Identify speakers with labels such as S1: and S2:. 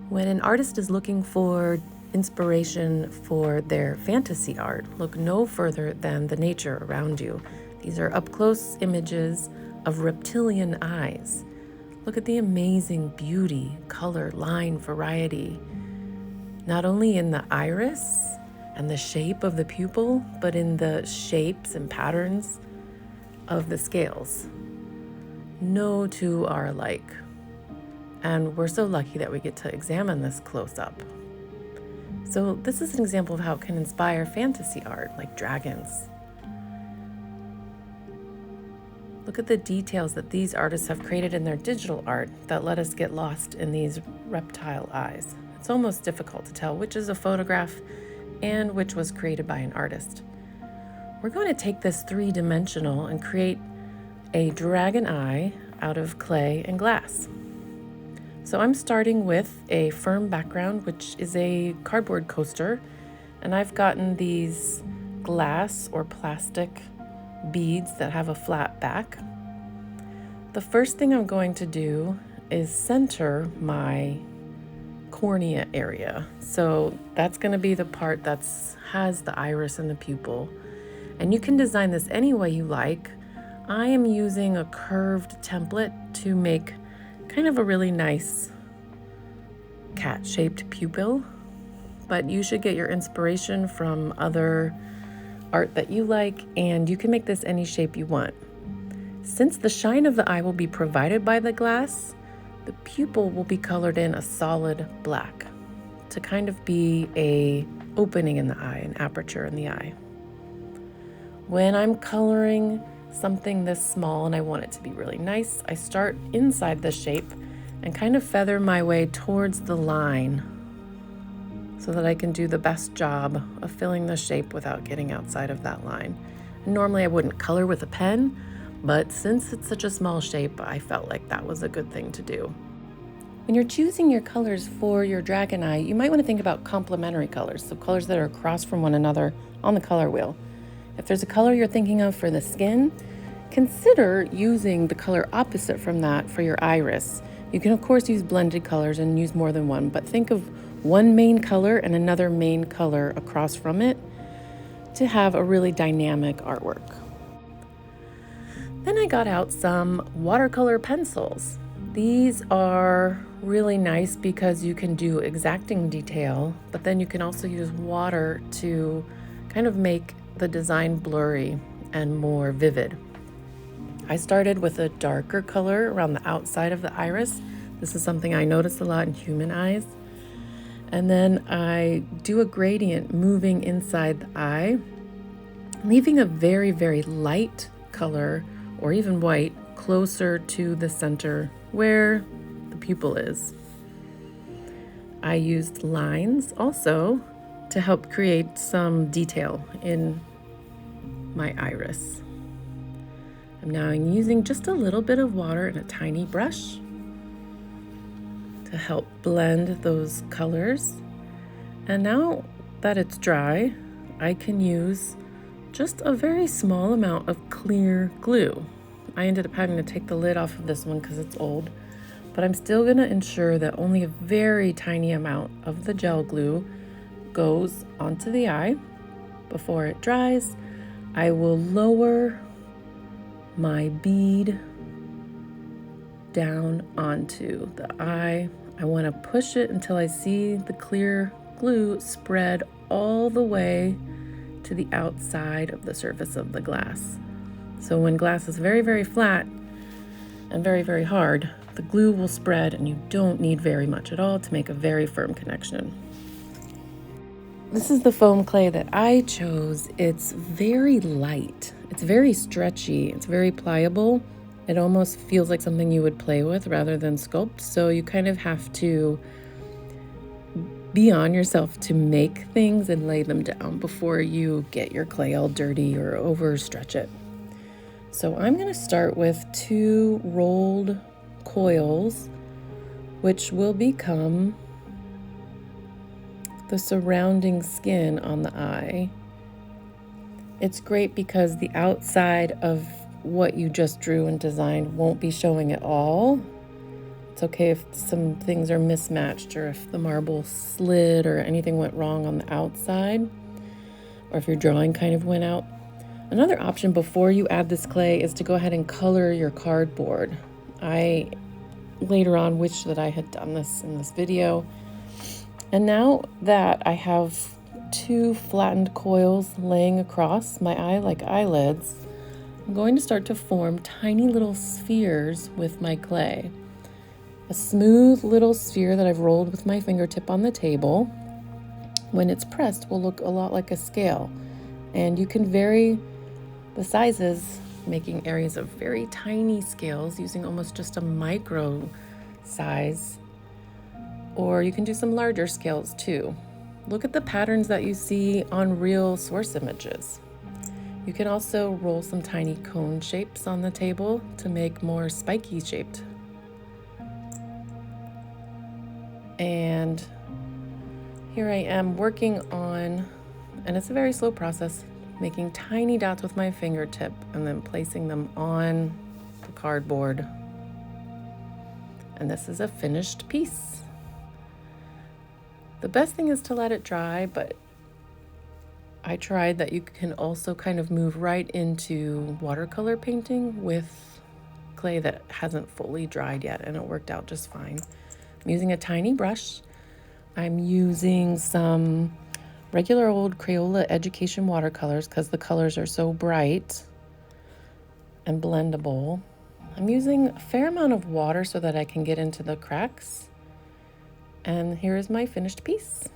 S1: When an artist is looking for inspiration for their fantasy art, look no further than the nature around you. These are up-close images of reptilian eyes. Look at the amazing beauty, color, line, variety, not only in the iris and the shape of the pupil, but in the shapes and patterns of the scales. No two are alike. And we're so lucky that we get to examine this close up. So this is an example of how it can inspire fantasy art, like dragons. Look at the details that these artists have created in their digital art that let us get lost in these reptile eyes. It's almost difficult to tell which is a photograph and which was created by an artist. We're going to take this three-dimensional and create a dragon eye out of clay and glass. So I'm starting with a firm background, which is a cardboard coaster, and I've gotten these glass or plastic beads that have a flat back. The first thing I'm going to do is center my cornea area. So that's going to be the part that has the iris and the pupil. And you can design this any way you like. I am using a curved template to make kind of a really nice cat-shaped pupil, but you should get your inspiration from other art that you like, and you can make this any shape you want. Since the shine of the eye will be provided by the glass, the pupil will be colored in a solid black to kind of be a opening in the eye, an aperture in the eye. When I'm coloring something this small and I want it to be really nice, I start inside the shape and kind of feather my way towards the line so that I can do the best job of filling the shape without getting outside of that line. Normally I wouldn't color with a pen, but since it's such a small shape, I felt like that was a good thing to do. When you're choosing your colors for your dragon eye, you might want to think about complementary colors, so colors that are across from one another on the color wheel. If there's a color you're thinking of for the skin, consider using the color opposite from that for your iris. You can of course use blended colors and use more than one, but think of one main color and another main color across from it to have a really dynamic artwork. Then I got out some watercolor pencils. These are really nice because you can do exacting detail, but then you can also use water to kind of make the design blurry and more vivid. I started with a darker color around the outside of the iris. This is something I notice a lot in human eyes. And then I do a gradient moving inside the eye, leaving a very, very light color or even white closer to the center where the pupil is. I used lines also to help create some detail in my iris. I'm now using just a little bit of water and a tiny brush to help blend those colors. And now that it's dry, I can use just a very small amount of clear glue. I ended up having to take the lid off of this one because it's old, but I'm still going to ensure that only a very tiny amount of the gel glue goes onto the eye. Before it dries, I will lower my bead down onto the eye. I want to push it until I see the clear glue spread all the way to the outside of the surface of the glass. So when glass is very, very flat and very, very hard, the glue will spread and you don't need very much at all to make a very firm connection. This is the foam clay that I chose. It's very light. It's very stretchy. It's very pliable. It almost feels like something you would play with rather than sculpt. So you kind of have to be on yourself to make things and lay them down before you get your clay all dirty or overstretch it. So I'm going to start with 2 rolled coils, which will become the surrounding skin on the eye. It's great because the outside of what you just drew and designed won't be showing at all, It's okay if some things are mismatched or if the marble slid or anything went wrong on the outside, or if your drawing kind of went out. Another option before you add this clay is to go ahead and color your cardboard. I later on wished that I had done this in this video. And now that I have 2 flattened coils laying across my eye like eyelids, I'm going to start to form tiny little spheres with my clay. A smooth little sphere that I've rolled with my fingertip on the table, when it's pressed, will look a lot like a scale. And you can vary the sizes, making areas of very tiny scales using almost just a micro size, or you can do some larger scales too. Look at the patterns that you see on real source images. You can also roll some tiny cone shapes on the table to make more spiky shaped. And here I am working on, and it's a very slow process, making tiny dots with my fingertip and then placing them on the cardboard. And this is a finished piece. The best thing is to let it dry, but I tried that you can also kind of move right into watercolor painting with clay that hasn't fully dried yet, and it worked out just fine. I'm using a tiny brush. I'm using some regular old Crayola Education watercolors because the colors are so bright and blendable. I'm using a fair amount of water so that I can get into the cracks. And here is my finished piece.